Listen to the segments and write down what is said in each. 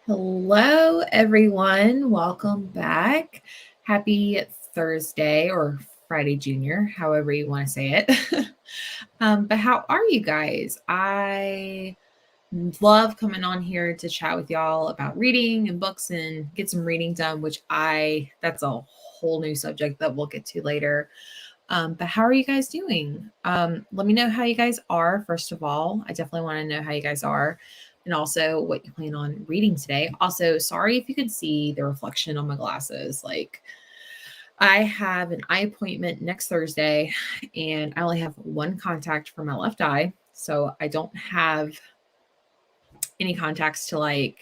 Hello, everyone. Welcome back. Happy Thursday or Friday Junior, however you want to say it. But how are you guys? I love coming on here to chat with y'all about reading and books and get some reading done, that's a whole new subject that we'll get to later. But how are you guys doing? Let me know how you guys are. First of all, I definitely want to know how you guys are and also what you plan on reading today. Also, sorry if you could see the reflection on my glasses. Like, I have an eye appointment next Thursday and I only have one contact for my left eye. So I don't have any contacts to,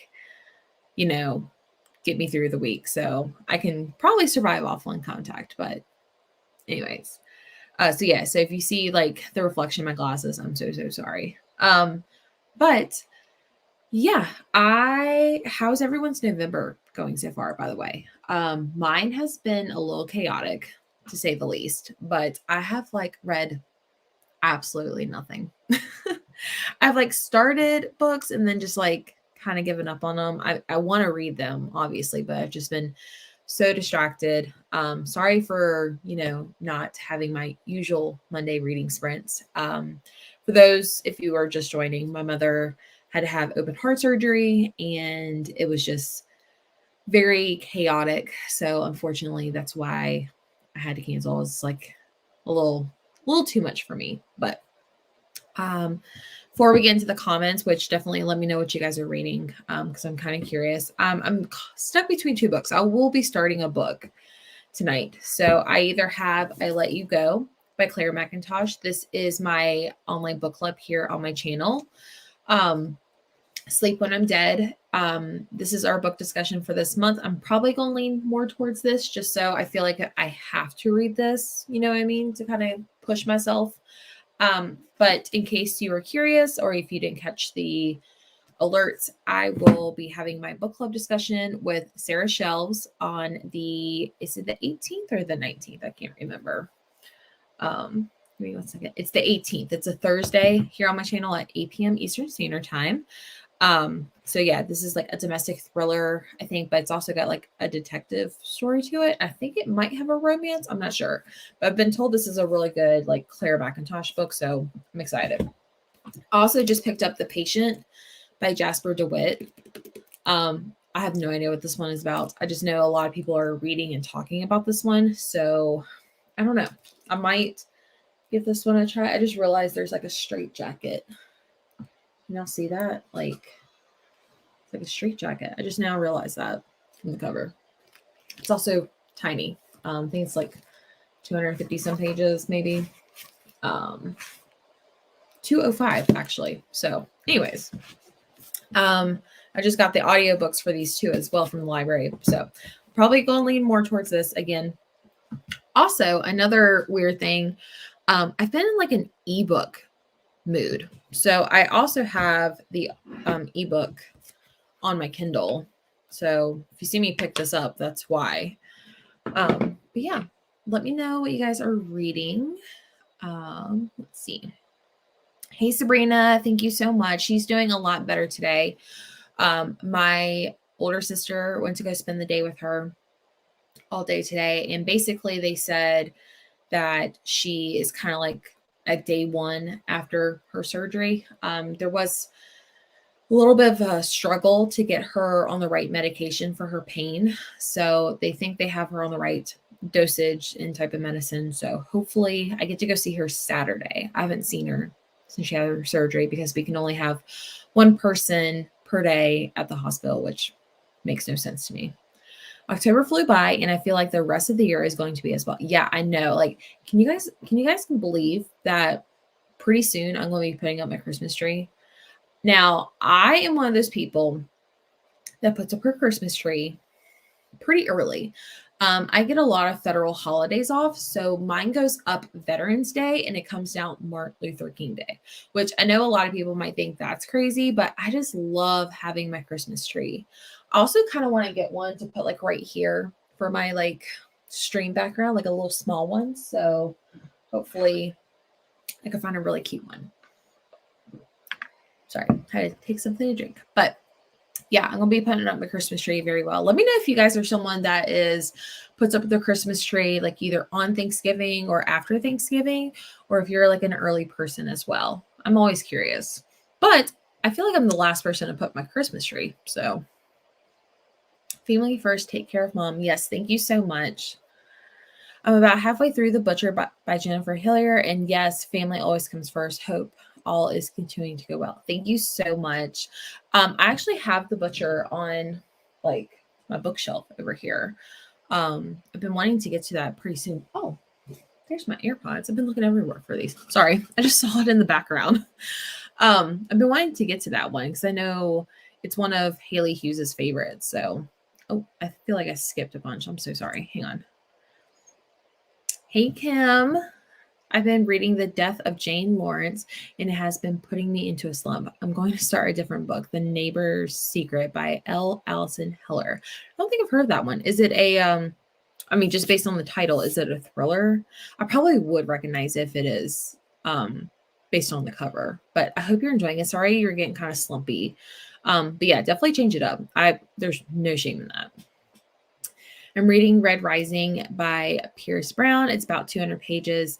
get me through the week. So I can probably survive off one contact. But, anyways. So if you see like the reflection in my glasses, I'm so sorry. But yeah, how's everyone's November going so far, by the way? Mine has been a little chaotic to say the least, but I have read absolutely nothing. I've started books and then just kind of given up on them. I want to read them, obviously, but I've just been so distracted. Sorry for, not having my usual Monday reading sprints. For those, if you are just joining, my mother had to have open heart surgery and it was just very chaotic. So unfortunately, that's why I had to cancel. It's a little too much for me. But before we get into the comments, which definitely let me know what you guys are reading, because I'm kind of curious. I'm stuck between two books. I will be starting a book tonight. So I either have I Let You Go by Claire McIntosh. This is my online book club here on my channel. Sleep When I'm Dead. This is our book discussion for this month. I'm probably going to lean more towards this just so I feel like I have to read this, you know what I mean, to kind of push myself. But in case you were curious or if you didn't catch the alerts, I will be having my book club discussion with Sarah Shelves on is it the 18th or the 19th? I can't remember. Give me 1 second. It's the 18th. It's a Thursday here on my channel at 8 p.m. Eastern Standard Time. So yeah, this is a domestic thriller, I think, but it's also got a detective story to it. I think it might have a romance. I'm not sure, but I've been told this is a really good Claire McIntosh book, so I'm excited. Also just picked up The Patient by Jasper DeWitt. I have no idea what this one is about. I just know a lot of people are reading and talking about this one, so I don't know. I might give this one a try. I just realized there's a straight jacket. You now see that? It's like a straight jacket. I just now realized that from the cover. It's also tiny. I think it's 250 some pages, maybe. 205 actually. So anyways, I just got the audiobooks for these two as well from the library. So probably going to lean more towards this again. Also, another weird thing, I've been in an ebook mood. So I also have the ebook on my Kindle. So if you see me pick this up, that's why. But yeah, let me know what you guys are reading. Let's see. Hey, Sabrina, thank you so much. She's doing a lot better today. My older sister went to go spend the day with her all day today. And basically they said that she is kind of at day one after her surgery. There was a little bit of a struggle to get her on the right medication for her pain. So they think they have her on the right dosage and type of medicine. So hopefully I get to go see her Saturday. I haven't seen her since she had her surgery because we can only have one person per day at the hospital, which makes no sense to me. October flew by and I feel like the rest of the year is going to be as well. Yeah, I know. Can you guys believe that pretty soon I'm going to be putting up my Christmas tree? Now, I am one of those people that puts up her Christmas tree pretty early. I get a lot of federal holidays off, so mine goes up Veterans Day and it comes down Martin Luther King Day, which I know a lot of people might think that's crazy, but I just love having my Christmas tree. I also kind of want to get one to put right here for my stream background, a little small one. So hopefully I can find a really cute one. Sorry, I had to take something to drink. But yeah, I'm going to be putting up my Christmas tree very well. Let me know if you guys are someone that puts up the Christmas tree like either on Thanksgiving or after Thanksgiving, or if you're like an early person as well. I'm always curious. But I feel like I'm the last person to put my Christmas tree. So family first, take care of mom. Yes, thank you so much. I'm about halfway through The Butcher by Jennifer Hillier. And yes, family always comes first. Hope all is continuing to go well. Thank you so much. I actually have The Butcher on like my bookshelf over here. I've been wanting to get to that pretty soon. Oh, there's my AirPods. I've been looking everywhere for these. Sorry, I just saw it in the background. I've been wanting to get to that one because I know it's one of Haley Hughes's favorites. So, oh, I feel like I skipped a bunch. I'm so sorry. Hang on. Hey, Kim. I've been reading The Death of Jane Lawrence, and it has been putting me into a slump. I'm going to start a different book, The Neighbor's Secret by Elle, Allison Heller. I don't think I've heard that one. Is it just based on the title, is it a thriller? I probably would recognize if it is based on the cover, but I hope you're enjoying it. Sorry, you're getting kind of slumpy. But yeah, definitely change it up. There's no shame in that. I'm reading Red Rising by Pierce Brown. It's about 200 pages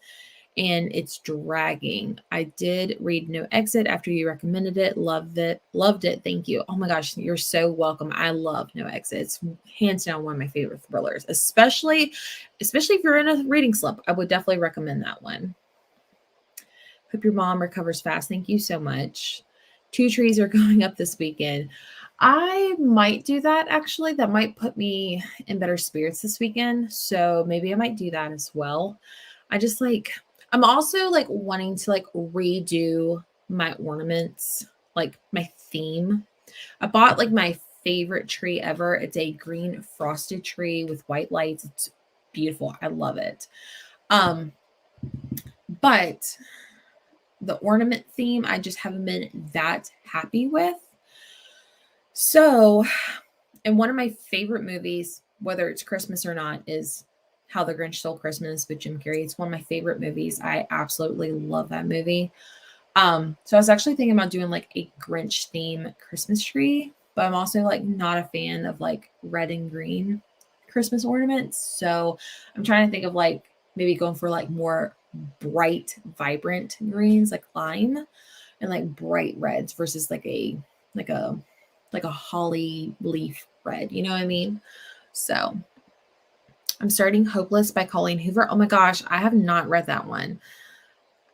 and it's dragging. I did read No Exit after you recommended it. Loved it. Thank you. Oh my gosh, you're so welcome. I love No Exit. It's hands down one of my favorite thrillers, especially if you're in a reading slump. I would definitely recommend that one. Hope your mom recovers fast. Thank you so much. 2 trees are going up this weekend. I might do that actually. That might put me in better spirits this weekend. So maybe I might do that as well. I'm also like wanting to like redo my ornaments, like my theme. I bought like my favorite tree ever. It's a green frosted tree with white lights. It's beautiful. I love it. But the ornament theme, I just haven't been that happy with. So, and one of my favorite movies, whether it's Christmas or not, is How the Grinch Stole Christmas with Jim Carrey. It's one of my favorite movies. I absolutely love that movie. So I was actually thinking about doing like a Grinch theme Christmas tree, but I'm also like not a fan of like red and green Christmas ornaments. So I'm trying to think of like maybe going for like more bright, vibrant greens, like lime, and like bright reds versus like a holly leaf red. You know what I mean? So I'm starting Hopeless by Colleen Hoover. Oh my gosh, I have not read that one,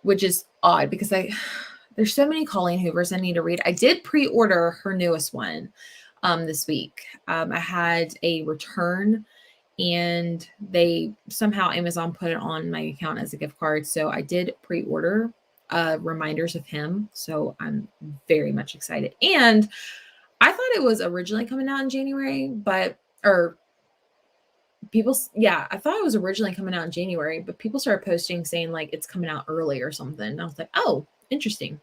which is odd because there's so many Colleen Hoovers I need to read. I did pre-order her newest one this week. I had a return and they somehow Amazon put it on my account as a gift card. So I did pre-order Reminders of Him. So I'm very much excited. And I thought it was originally coming out in January, I thought it was originally coming out in January, but people started posting saying like it's coming out early or something. And I was like, oh, interesting.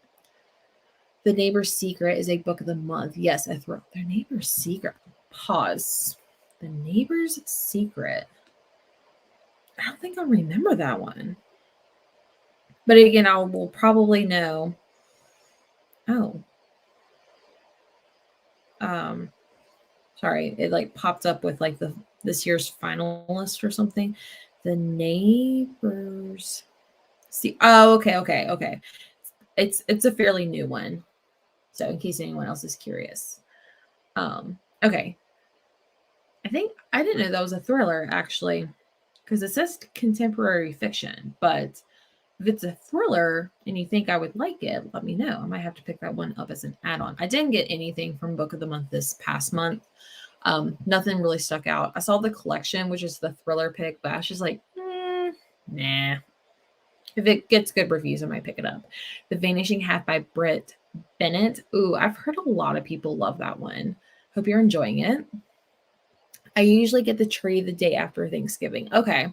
The Neighbor's Secret is a book of the month. Yes, I throw The Neighbor's Secret. Pause. The Neighbor's Secret. I don't think I'll remember that one. But again, I will probably know. Oh. Sorry, it like popped up with like this year's finalist or something. The Neighbors. See, oh, okay. It's a fairly new one. So in case anyone else is curious. Okay. I think I didn't know that was a thriller actually, because it says contemporary fiction, but if it's a thriller and you think I would like it, let me know. I might have to pick that one up as an add-on. I didn't get anything from Book of the Month this past month. Nothing really stuck out. I saw the collection, which is the thriller pick, but I was just like, nah. If it gets good reviews, I might pick it up. The Vanishing Half by Britt Bennett. Ooh, I've heard a lot of people love that one. Hope you're enjoying it. I usually get the tree the day after Thanksgiving. Okay.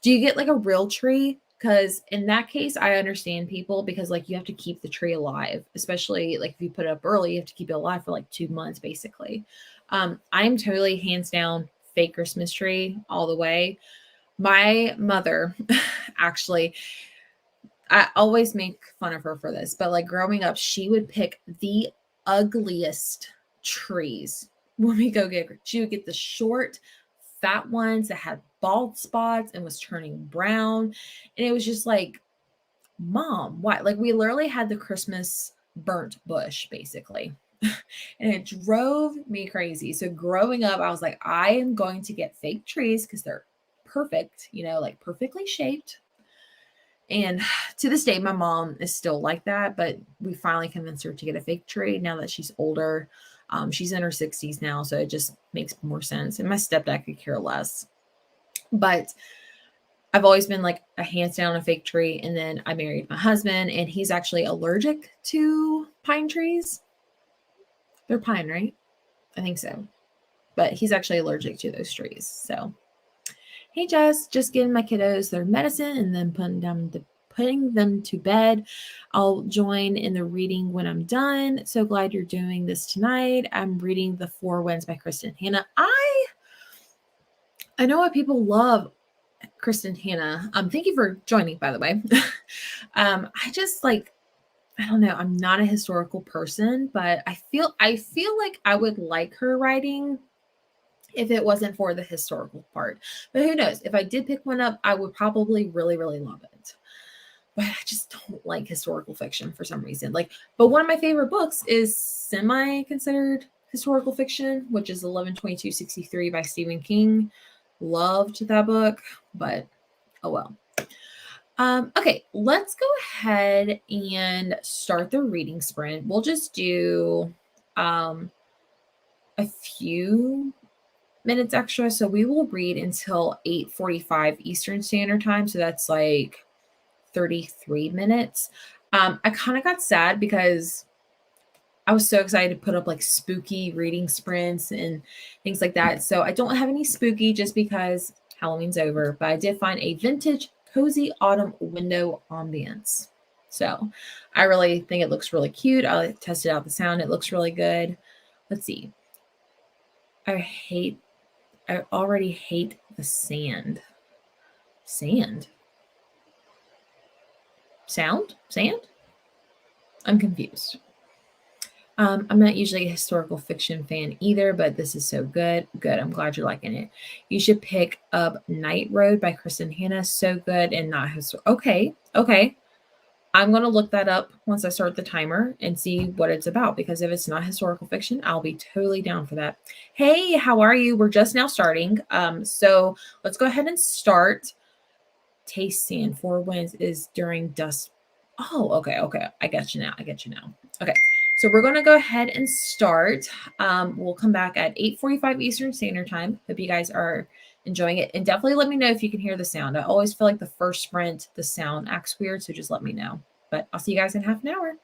Do you get like a real tree? Because in that case, I understand people because like you have to keep the tree alive, especially like if you put it up early, you have to keep it alive for like 2 months, basically. I'm totally hands down fake Christmas tree all the way. My mother, actually, I always make fun of her for this, but like growing up, she would pick the ugliest trees when we go get. She would get the short, fat ones that had bald spots and was turning brown, and it was just like, Mom, why? Like, we literally had the Christmas burnt bush basically. And it drove me crazy. So growing up, I was like, I am going to get fake trees because they're perfect, like perfectly shaped. And to this day, my mom is still like that, but we finally convinced her to get a fake tree now that she's older. She's in her 60s now, so it just makes more sense. And my stepdad could care less. But I've always been like a hands down a fake tree. And then I married my husband, and he's actually allergic to pine trees. They're pine, right? I think so. But he's actually allergic to those trees. So, hey, Jess, just getting my kiddos their medicine and then putting them to bed. I'll join in the reading when I'm done. So glad you're doing this tonight. I'm reading The Four Winds by Kristen Hannah. I know what people love Kristen Hannah. Thank you for joining, by the way. I just like, I don't know. I'm not a historical person, but I feel like I would like her writing if it wasn't for the historical part. But who knows? If I did pick one up, I would probably really, really love it. But I just don't like historical fiction for some reason. But one of my favorite books is semi-considered historical fiction, which is 11/22/63 by Stephen King. Loved that book, but oh well. Okay, let's go ahead and start the reading sprint. We'll just do a few minutes extra. So we will read until 8:45 Eastern Standard Time. So that's like 33 minutes. I kind of got sad because I was so excited to put up like spooky reading sprints and things like that. So I don't have any spooky just because Halloween's over, but I did find a vintage cozy autumn window ambience. So I really think it looks really cute. I tested out the sound. It looks really good. Let's see. I already hate the sand. Sand? Sound? Sand? I'm confused. I'm not usually a historical fiction fan either, but this is so good. Good. I'm glad you're liking it. You should pick up Night Road by Kristen Hannah. So good and not historical. Okay. I'm going to look that up once I start the timer and see what it's about, because if it's not historical fiction, I'll be totally down for that. Hey, how are you? We're just now starting. So let's go ahead and start. Taste Sand. Four Winds is during dusk. Oh, okay. I get you now. Okay. So we're going to go ahead and start. We'll come back at 8:45 Eastern Standard Time. Hope you guys are enjoying it. And definitely let me know if you can hear the sound. I always feel like the first sprint, the sound acts weird. So just let me know. But I'll see you guys in half an hour.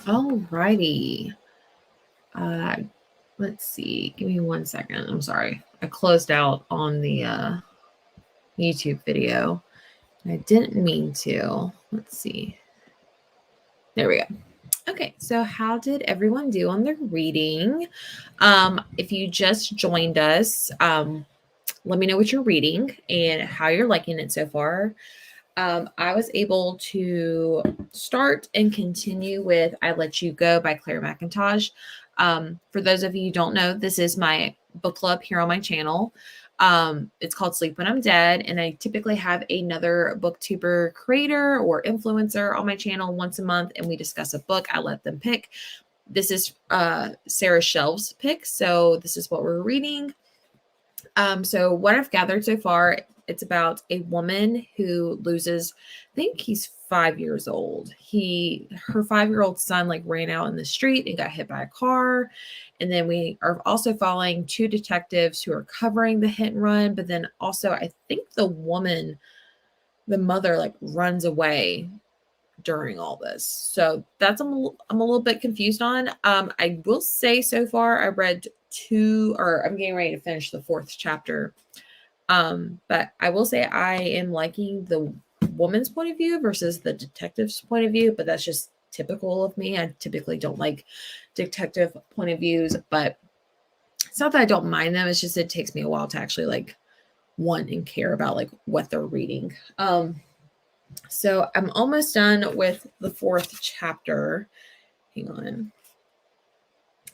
Alrighty. Let's see. Give me 1 second. I'm sorry. I closed out on the YouTube video. I didn't mean to. Let's see. There we go. Okay, so how did everyone do on their reading? If you just joined us, let me know what you're reading and how you're liking it so far. I was able to start and continue with I Let You Go by Claire McIntosh. For those of you who don't know, this is my book club here on my channel. It's called Sleep When I'm Dead, and I typically have another booktuber creator or influencer on my channel once a month, and we discuss a book. I let them pick. This is Sarah Shelves' pick, so this is what we're reading. So what I've gathered so far, it's about a woman who loses, I think he's 5 years old. Her 5-year-old son like ran out in the street and got hit by a car. And then we are also following 2 detectives who are covering the hit and run. But then also, I think the mother like runs away during all this. So that's I'm a little bit confused on. I will say so far I read 2, or I'm getting ready to finish the 4th chapter. But I will say I am liking the woman's point of view versus the detective's point of view, but that's just typical of me. I typically don't like detective point of views, but it's not that I don't mind them. It's just it takes me a while to actually like want and care about like what they're reading. So I'm almost done with the 4th chapter. Hang on.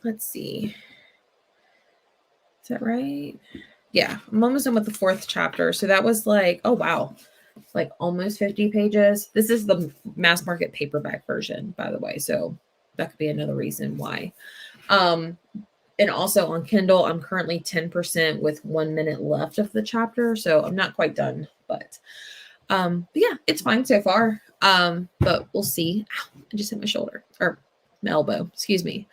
Let's see. Is that right? Yeah, I'm almost done with the 4th chapter. So that was like, oh, wow. Like almost 50 pages. This is the mass market paperback version, by the way. So that could be another reason why. And also on Kindle, I'm currently 10% with 1 minute left of the chapter. So I'm not quite done, but yeah, it's fine so far. But we'll see. Ow, I just hit my shoulder or my elbow, excuse me.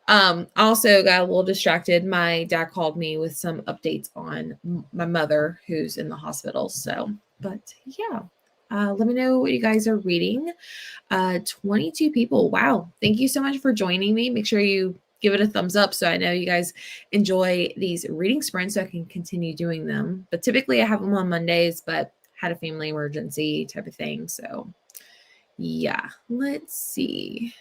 Also got a little distracted. My dad called me with some updates on my mother who's in the hospital. So, but yeah, let me know what you guys are reading. 22 people. Wow. Thank you so much for joining me. Make sure you give it a thumbs up so I know you guys enjoy these reading sprints so I can continue doing them. But typically I have them on Mondays, but had a family emergency type of thing. So yeah, let's see.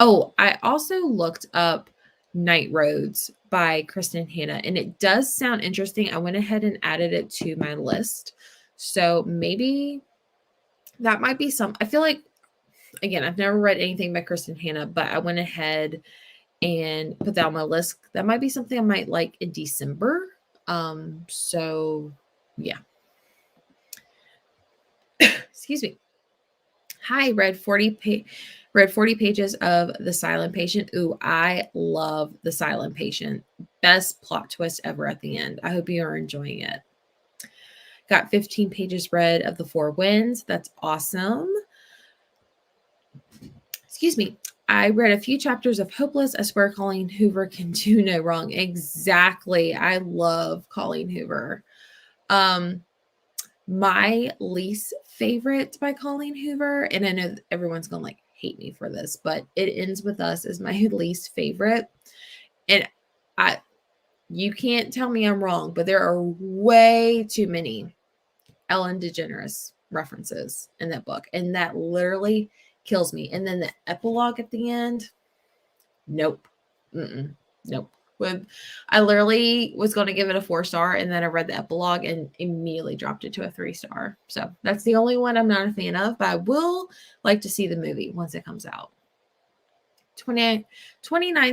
Oh, I also looked up Night Roads by Kristen Hanna, and it does sound interesting. I went ahead and added it to my list. So maybe that might be I feel like, again, I've never read anything by Kristen Hanna, but I went ahead and put that on my list. That might be something I might like in December. So yeah. Excuse me. Hi, read 40 pages of The Silent Patient. Ooh, I love The Silent Patient. Best plot twist ever at the end. I hope you are enjoying it. Got 15 pages read of The Four Winds. That's awesome. Excuse me. I read a few chapters of Hopeless. I swear Colleen Hoover can do no wrong. Exactly. I love Colleen Hoover. My least favorite by Colleen Hoover, and I know everyone's gonna like hate me for this, but It Ends With Us is my least favorite. And you can't tell me I'm wrong, but there are way too many Ellen DeGeneres references in that book, and that literally kills me. And then the epilogue at the end, nope. Nope. I literally was going to give it a 4-star, and then I read the epilogue and immediately dropped it to a 3-star. So that's the only one I'm not a fan of, but I will like to see the movie once it comes out. 29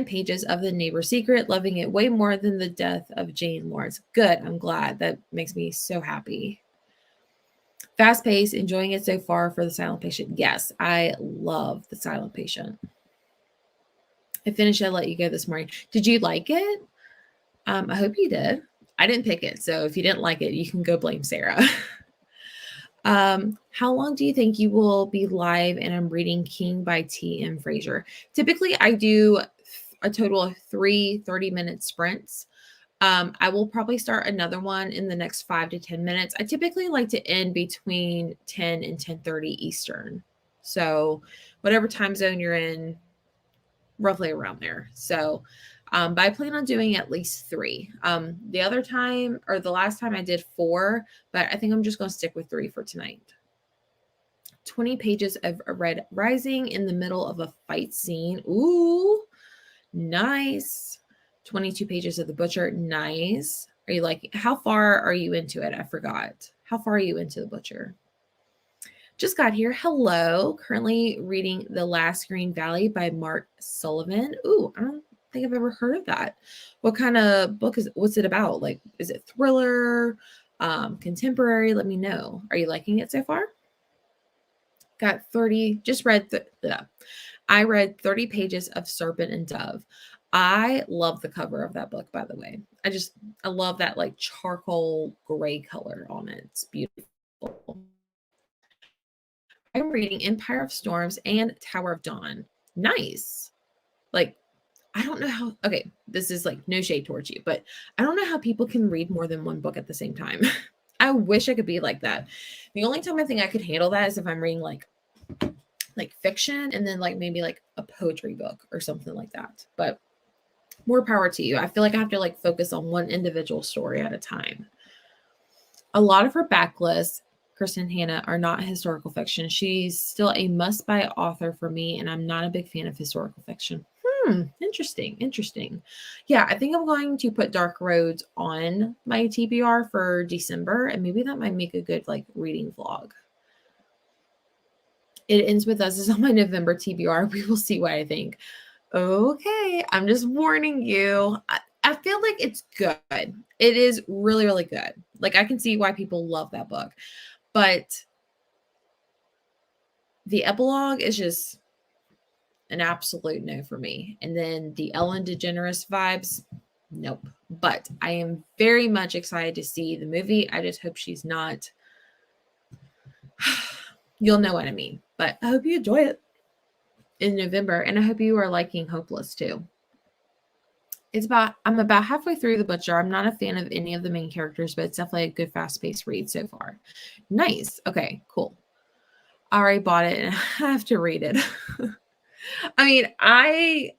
pages of The Neighbor's Secret, loving it way more than the death of Jane Lawrence. Good. I'm glad. That makes me so happy. Fast paced, enjoying it so far for The Silent Patient. Yes, I love The Silent Patient. I finished I Let You Go this morning. Did you like it? I hope you did. I didn't pick it, so if you didn't like it, you can go blame Sarah. How long do you think you will be live? And I'm reading King by T.M. Fraser. Typically, I do a total of 3 30-minute sprints. I will probably start another one in the next 5 to 10 minutes. I typically like to end between 10 and 10:30 Eastern. So whatever time zone you're in, roughly around there. So, but I plan on doing at least 3. The other time, or the last time, I did 4, but I think I'm just going to stick with 3 for tonight. 20 pages of a red rising in the middle of a fight scene. Ooh, nice. 22 pages of the butcher. Nice. Are you like, how far are you into it? I forgot. How far are you into the butcher? Just got here. Hello. Currently reading The Last Green Valley by Mark Sullivan. Ooh, I don't think I've ever heard of that. What kind of book what's it about? Like, is it thriller, contemporary? Let me know. Are you liking it so far? Got 30, just read, I read 30 pages of Serpent and Dove. I love the cover of that book, by the way. I love that like charcoal gray color on it. It's beautiful. I'm reading Empire of Storms and Tower of Dawn. Nice. Like, I don't know how, okay, this is like no shade towards you, but I don't know how people can read more than one book at the same time. I wish I could be like that. The only time I think I could handle that is if I'm reading like fiction and then like maybe like a poetry book or something like that. But more power to you. I feel like I have to like focus on one individual story at a time. A lot of her backlists, Kristen, Hannah, are not historical fiction. She's still a must-buy author for me, and I'm not a big fan of historical fiction. Interesting. Yeah, I think I'm going to put Dark Roads on my TBR for December, and maybe that might make a good like reading vlog. It Ends With Us is on my November TBR. We will see what I think. Okay, I'm just warning you. I feel like it's good. It is really, really good. Like, I can see why people love that book. But the epilogue is just an absolute no for me. And then the Ellen DeGeneres vibes, nope. But I am very much excited to see the movie. I just hope she's not. You'll know what I mean. But I hope you enjoy it in November. And I hope you are liking Hopeless too. I'm about halfway through The Butcher. I'm not a fan of any of the main characters, but it's definitely a good fast-paced read so far. Nice. Okay, cool. I already bought it and I have to read it. I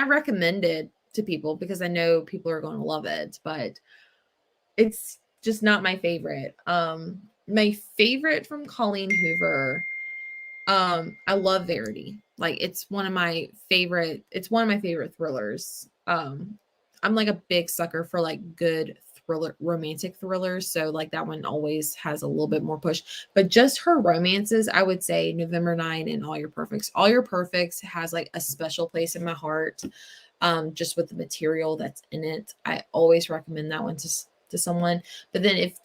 recommend it to people because I know people are going to love it, but it's just not my favorite. My favorite from Colleen Hoover, I love Verity. Like, it's one of my favorite thrillers. I'm like a big sucker for like good romantic thrillers. So like that one always has a little bit more push, but just her romances, I would say November 9 and All Your Perfects. All Your Perfects has like a special place in my heart. Just with the material that's in it. I always recommend that one to someone. But then it's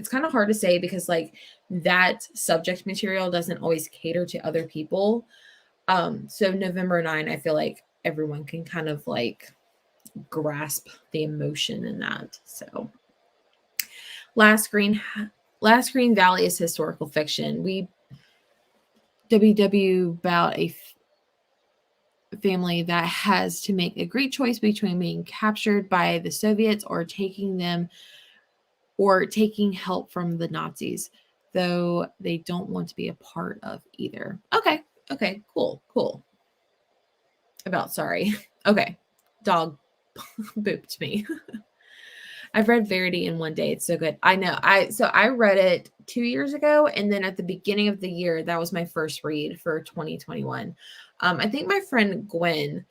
kind of hard to say because like that subject material doesn't always cater to other people. So November 9, I feel like everyone can kind of like grasp the emotion in that. So Last Green Valley is historical fiction. We about a family that has to make a great choice between being captured by the Soviets or taking help from the Nazis, though they don't want to be a part of either. Okay, cool. Sorry. Okay, dog booped me. I've read Verity in one day. It's so good. I know. I read it 2 years ago, and then at the beginning of the year, that was my first read for 2021. I think my friend Gwen,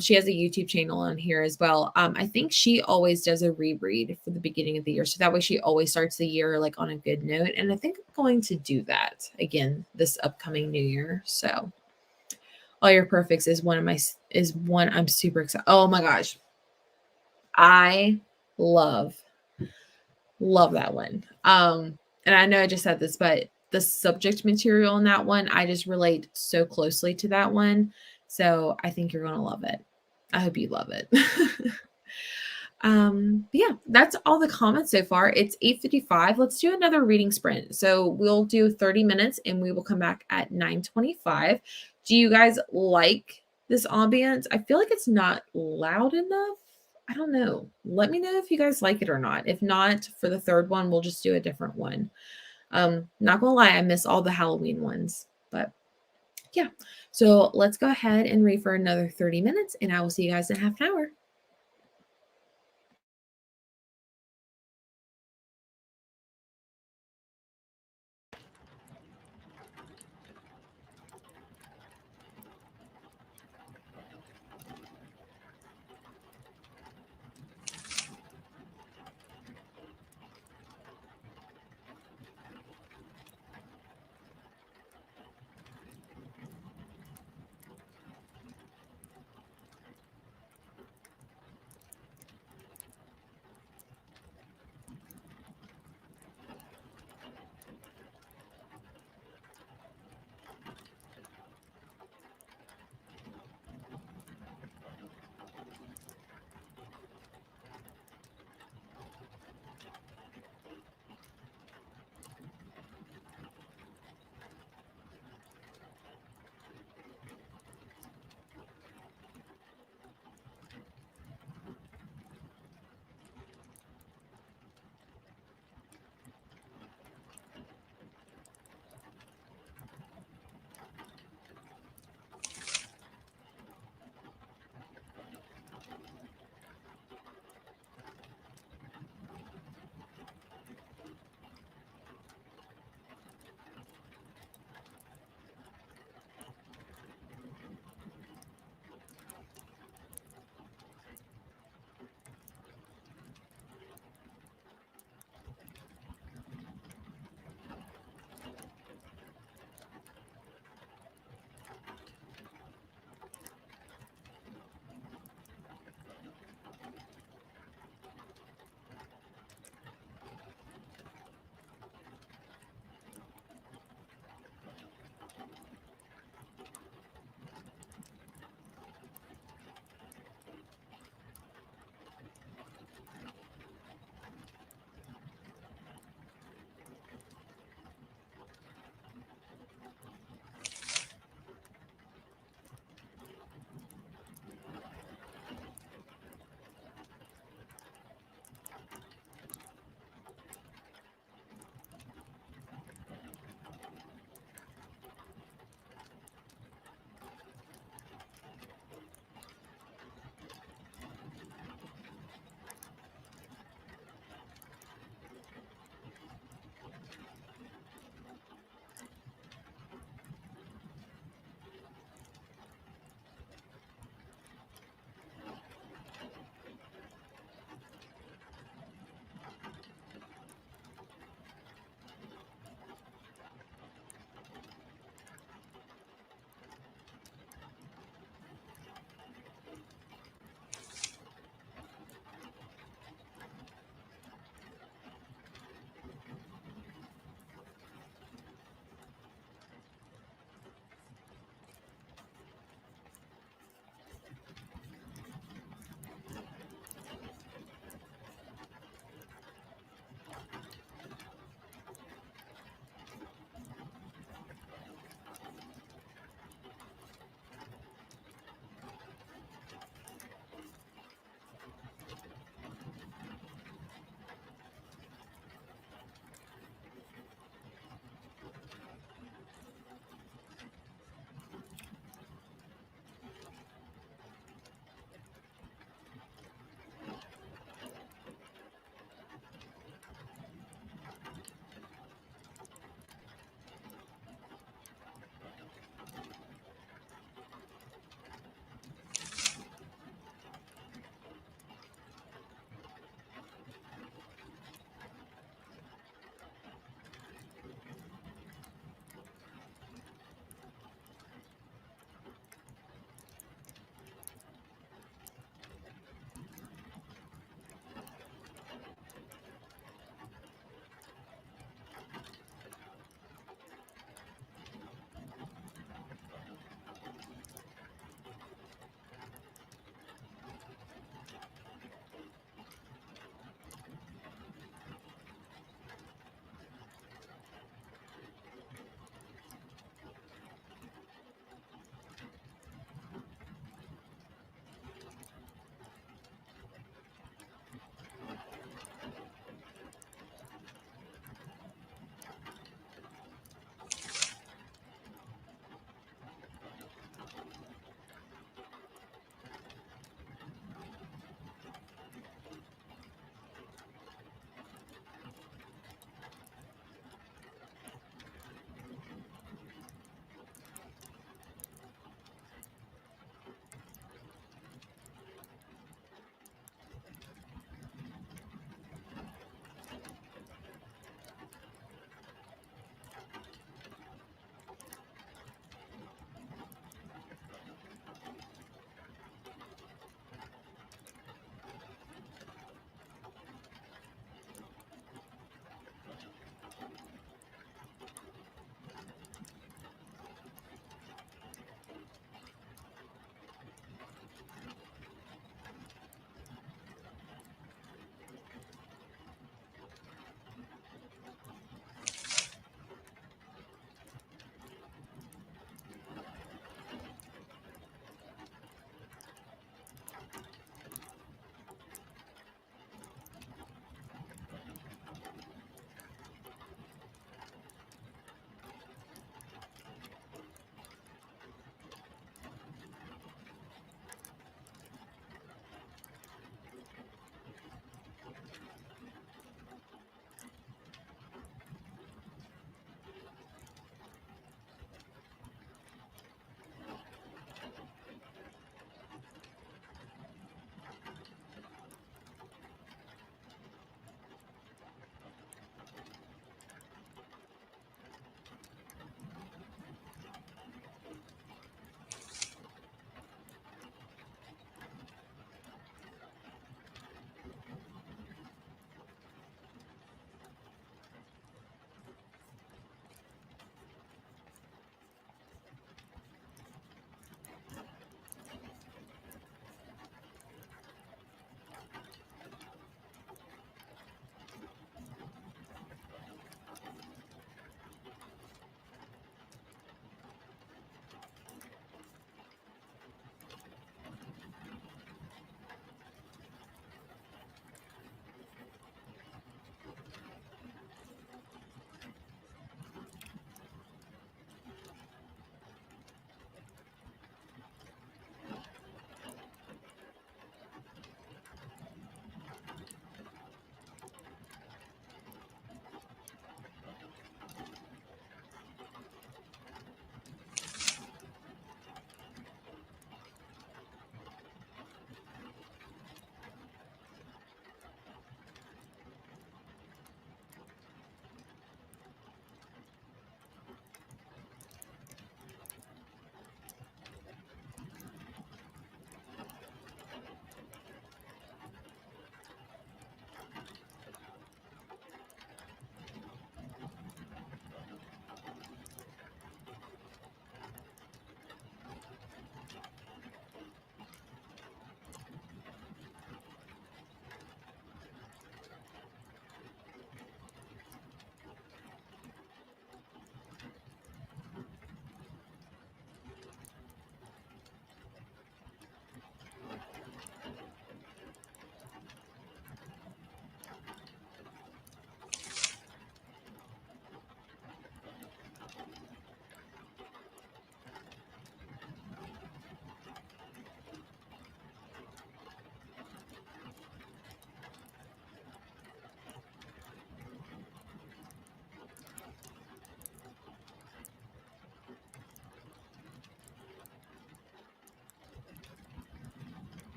she has a YouTube channel on here as well. I think she always does a reread for the beginning of the year. So that way she always starts the year like on a good note. And I think I'm going to do that again this upcoming new year. So All Your Perfects is one I'm super excited. Oh my gosh. I love that one. And I know I just said this, but the subject material in that one, I just relate so closely to that one. So I think you're going to love it. I hope you love it. Yeah, that's all the comments so far. It's 8:55. Let's do another reading sprint. So we'll do 30 minutes and we will come back at 9:25. Do you guys like this ambience? I feel like it's not loud enough. I don't know. Let me know if you guys like it or not. If not, for the third one, we'll just do a different one. Not gonna lie, I miss all the Halloween ones, but yeah. So let's go ahead and read for another 30 minutes, and I will see you guys in half an hour.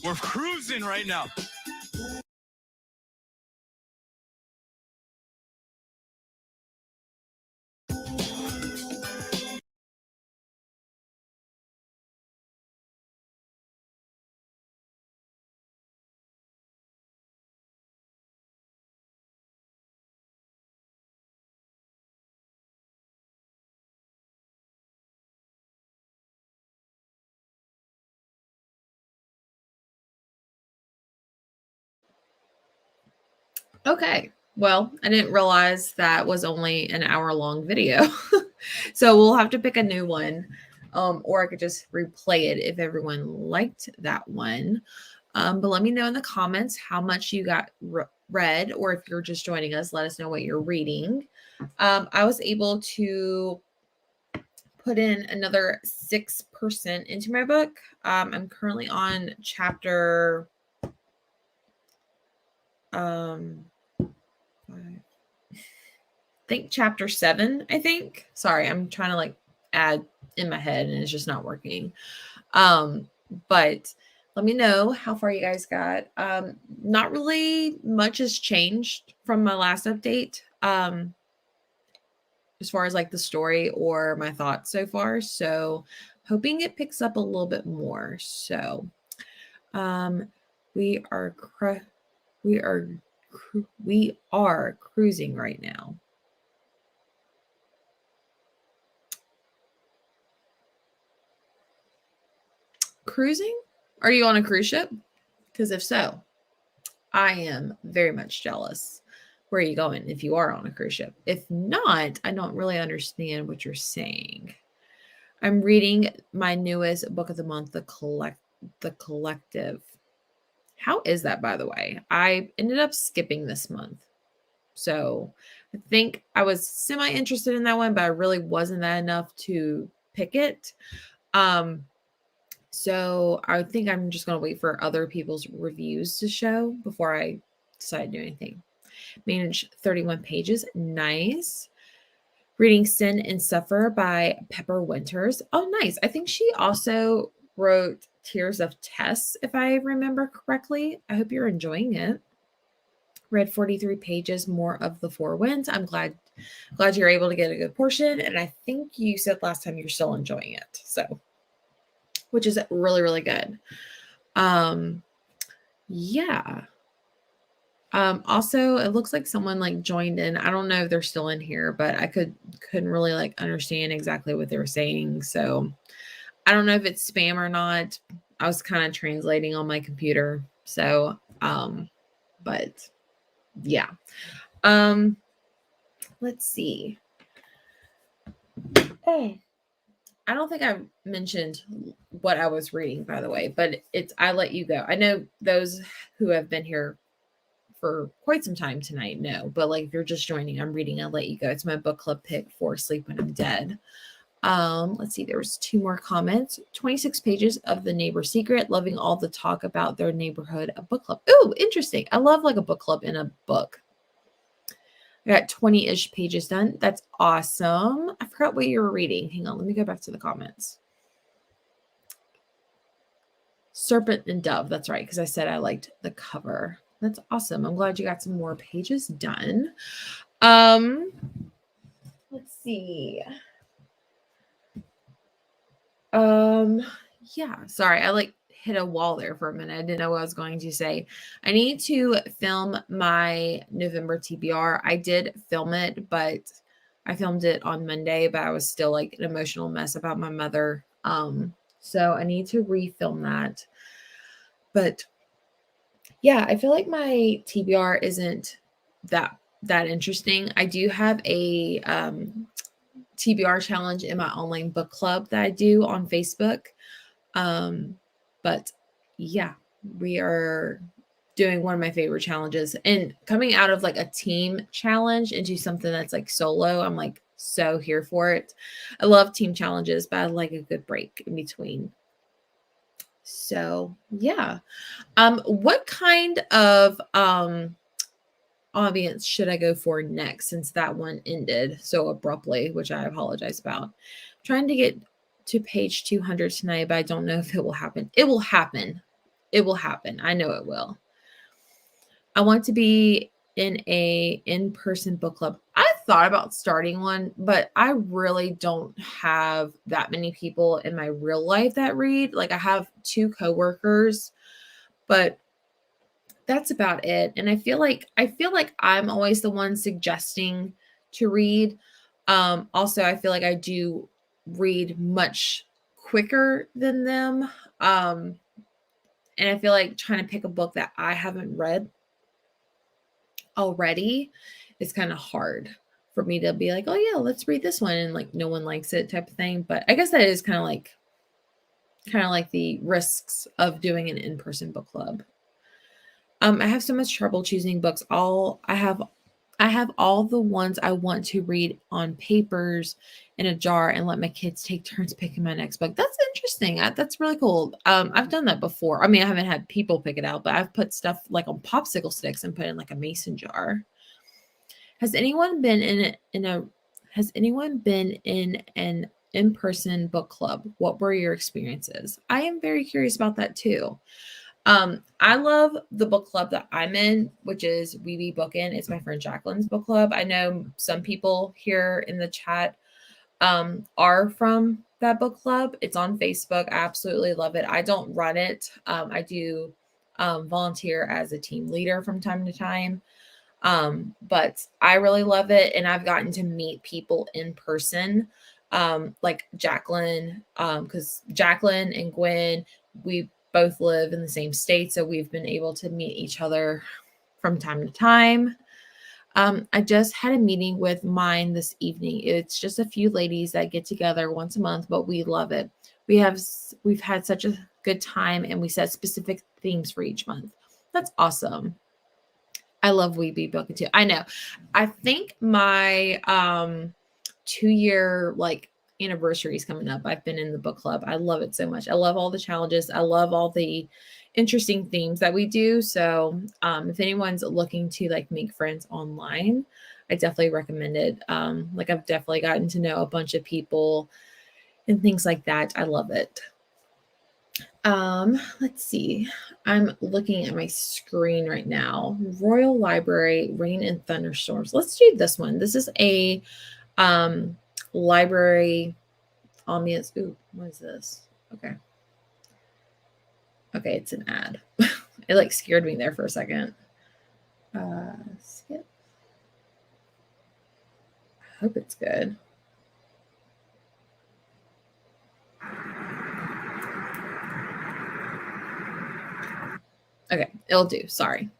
We're cruising right now. Okay. Well, I didn't realize that was only an hour-long video. So we'll have to pick a new one. Or I could just replay it if everyone liked that one. But let me know in the comments how much you got read, or if you're just joining us, let us know what you're reading. I was able to put in another 6% into my book. I'm currently on chapter 7, I think. Sorry, I'm trying to like add in my head and it's just not working. But let me know how far you guys got. Not really much has changed from my last update. As far as like the story or my thoughts so far. So hoping it picks up a little bit more. So we are cruising right now. Cruising? Are you on a cruise ship? Because if so, I am very much jealous. Where are you going if you are on a cruise ship? If not, I don't really understand what you're saying. I'm reading my newest book of the month, The Collective. How is that, by the way? I ended up skipping this month. So I think I was semi-interested in that one, but I really wasn't that enough to pick it. So I think I'm just going to wait for other people's reviews to show before I decide to do anything. Manage 31 pages. Nice. Reading Sin and Suffer by Pepper Winters. Oh, nice. I think she also wrote Tears of Tess, if I remember correctly. I hope you're enjoying it. Read 43 pages, more of the Four Winds. I'm glad you're able to get a good portion. And I think you said last time you're still enjoying it. So, which is really, really good. Yeah. Also, it looks like someone like joined in. I don't know if they're still in here, but I couldn't really like understand exactly what they were saying. So I don't know if it's spam or not. I was kind of translating on my computer. So, but yeah. Let's see. Oh, I don't think I mentioned what I was reading, by the way, but I Let You Go. I know those who have been here for quite some time tonight know, but like if you're just joining, I'm reading I Let You Go. It's my book club pick for Sleep When I'm Dead. Let's see, there was 2 more comments. 26 pages of The Neighbor Secret, loving all the talk about their neighborhood book club. Ooh, interesting. I love like a book club in a book. I got 20-ish pages done. That's awesome. I forgot what you were reading. Hang on, let me go back to the comments. Serpent and Dove. That's right, because I said I liked the cover. That's awesome. I'm glad you got some more pages done. Let's see. Yeah, sorry. I like hit a wall there for a minute. I didn't know what I was going to say. I need to film my November TBR. I did film it, but I filmed it on Monday, but I was still like an emotional mess about my mother. So I need to refilm that. But yeah, I feel like my TBR isn't that interesting. I do have a TBR challenge in my online book club that I do on Facebook. But yeah, we are doing one of my favorite challenges, and coming out of like a team challenge into something that's like solo. I'm like so here for it. I love team challenges, but I like a good break in between. So yeah. What kind of audience should I go for next, since that one ended so abruptly, which I apologize about? I'm trying to get to page 200 tonight, but I don't know if it will happen. It will happen. It will happen. I know it will. I want to be in a in-person book club. I thought about starting one, but I really don't have that many people in my real life that read. Like I have 2 coworkers, but that's about it. And I feel like I'm always the one suggesting to read. Also I feel like I do read much quicker than them. And I feel like trying to pick a book that I haven't read already is kind of hard for me to be like, oh yeah, let's read this one, and like no one likes it type of thing. But I guess that is kind of like the risks of doing an in-person book club. I have so much trouble choosing books. I have all the ones I want to read on papers in a jar and let my kids take turns picking my next book. That's interesting. That's really cool. I've done that before. I mean, I haven't had people pick it out, but I've put stuff like on popsicle sticks and put it in like a mason jar. Has anyone been in an in-person book club? What were your experiences? I am very curious about that too. I love the book club that I'm in, which is We Be Bookin'. It's my friend Jacqueline's book club. I know some people here in the chat are from that book club. It's on Facebook. I absolutely love it. I don't run it. I do volunteer as a team leader from time to time. But I really love it, and I've gotten to meet people in person, like Jacqueline, because Jacqueline and Gwen, we both live in the same state, so we've been able to meet each other from time to time. I just had a meeting with mine this evening. It's just a few ladies that get together once a month, but we love it. We've had such a good time, and we set specific themes for each month. That's awesome. I love We Be Booking too. I know. I think my 2-year like anniversary is coming up. I've been in the book club. I love it so much. I love all the challenges. I love all the interesting themes that we do. So if anyone's looking to like make friends online, I definitely recommend it. Like I've definitely gotten to know a bunch of people and things like that. I love it. Let's see. I'm looking at my screen right now. Royal Library, Rain and Thunderstorms. Let's do this one. This is a library ambience. Ooh, what is this? Okay. Okay, it's an ad. It like scared me there for a second. Skip. I hope it's good. Okay, it'll do. Sorry.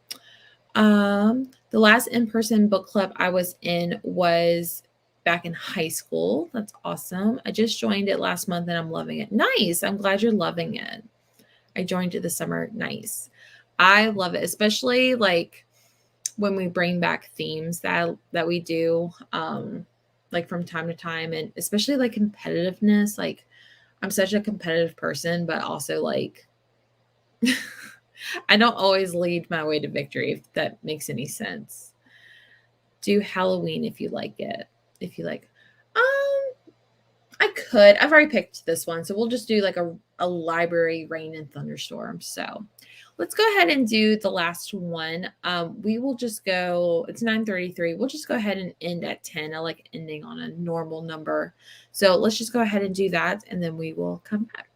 The last in-person book club I was in was back in high school. That's awesome. I just joined it last month and I'm loving it. Nice. I'm glad you're loving it. I joined it this summer. Nice. I love it, especially like when we bring back themes that we do like from time to time, and especially like competitiveness. Like I'm such a competitive person, but also like I don't always lead my way to victory, if that makes any sense. Do Halloween if you like it. If you like, I could. I've already picked this one, so we'll just do like a library rain and thunderstorm. So let's go ahead and do the last one. We will just go. It's 9:33. We'll just go ahead and end at 10. I like ending on a normal number, so let's just go ahead and do that, and then we will come back.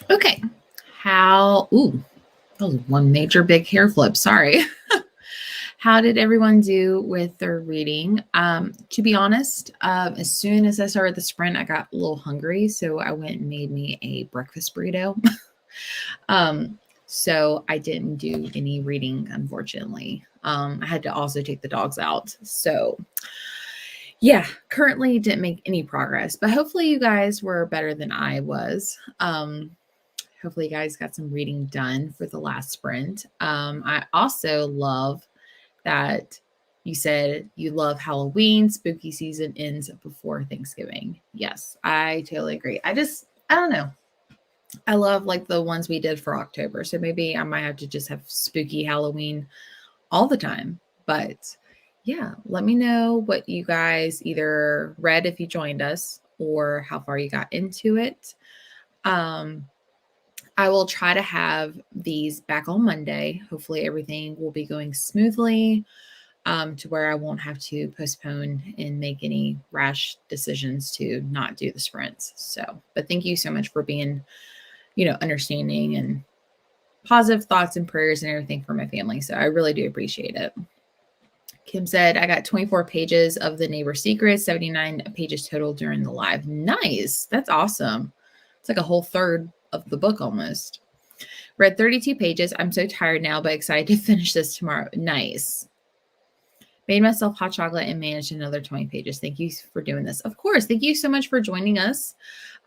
Okay. Ooh, that was one major big hair flip. Sorry. How did everyone do with their reading? To be honest, as soon as I started the sprint, I got a little hungry. So I went and made me a breakfast burrito. So I didn't do any reading, unfortunately. I had to also take the dogs out. So yeah, currently didn't make any progress, but hopefully you guys were better than I was. Hopefully you guys got some reading done for the last sprint. I also love that you said you love Halloween. Spooky season ends before Thanksgiving. Yes, I totally agree. I don't know. I love like the ones we did for October. So maybe I might have to just have spooky Halloween all the time. But yeah, let me know what you guys either read if you joined us or how far you got into it. I will try to have these back on Monday. Hopefully everything will be going smoothly to where I won't have to postpone and make any rash decisions to not do the sprints. So, but thank you so much for being, understanding and positive thoughts and prayers and everything for my family. So I really do appreciate it. Kim said, I got 24 pages of The Neighbor Secrets, 79 pages total during the live. Nice. That's awesome. It's like a whole third of the book almost. Read 32 pages. I'm so tired now, but excited to finish this tomorrow. Nice. Made myself hot chocolate and managed another 20 pages. Thank you for doing this. Of course. Thank you so much for joining us.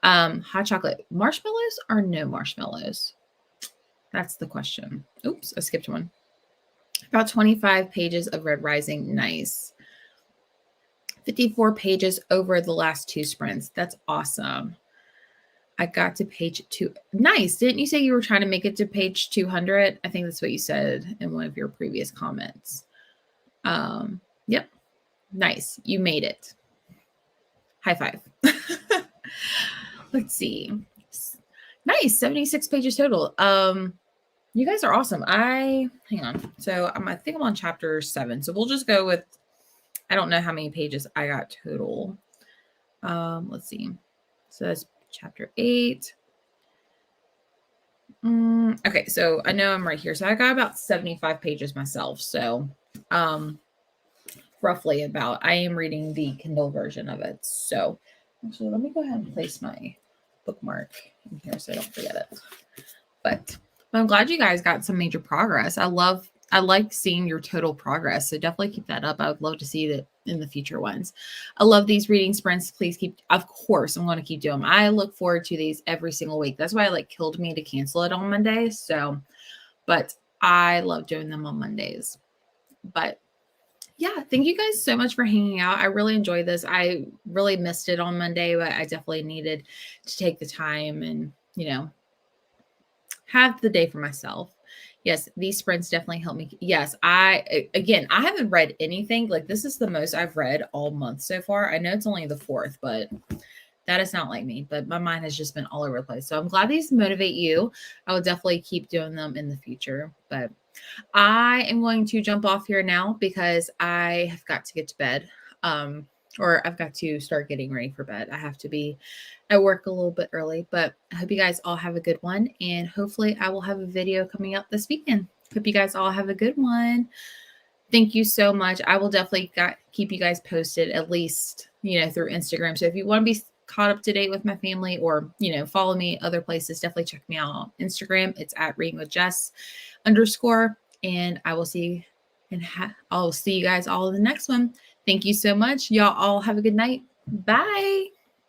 Hot chocolate. Marshmallows or no marshmallows? That's the question. Oops, I skipped one. About 25 pages of Red Rising. Nice. 54 pages over the last 2 sprints. That's awesome. I got to page 2. Nice. Didn't you say you were trying to make it to page 200? I think that's what you said in one of your previous comments. Yep. Nice. You made it. High five. Let's see. Nice. 76 pages total. You guys are awesome. Hang on. So I think I'm on chapter 7. So we'll just go with, I don't know how many pages I got total. Let's see. So that's chapter 8. Okay. So I know I'm right here. So I got about 75 pages myself. So, roughly about, I am reading the Kindle version of it. So actually, let me go ahead and place my bookmark in here so I don't forget it. But I'm glad you guys got some major progress. I like seeing your total progress. So definitely keep that up. I would love to see that in the future ones. I love these reading sprints. Please of course, I'm going to keep doing them. I look forward to these every single week. That's why it killed me to cancel it on Monday. So, but I love doing them on Mondays. But yeah, thank you guys so much for hanging out. I really enjoyed this. I really missed it on Monday, but I definitely needed to take the time and, have the day for myself. Yes, these sprints definitely help me. Yes, I haven't read anything. This is the most I've read all month so far. I know it's only the 4th, but that is not like me. But my mind has just been all over the place. So I'm glad these motivate you. I will definitely keep doing them in the future. But I am going to jump off here now because I have got to get to bed. Or I've got to start getting ready for bed. I have to be at work a little bit early, but I hope you guys all have a good one. And hopefully I will have a video coming up this weekend. Hope you guys all have a good one. Thank you so much. I will definitely keep you guys posted, at least, through Instagram. So if you want to be caught up to date with my family or, follow me other places, definitely check me out on Instagram. It's at readingwithjess_. And I will see I'll see you guys all in the next one. Thank you so much. Y'all all have a good night. Bye.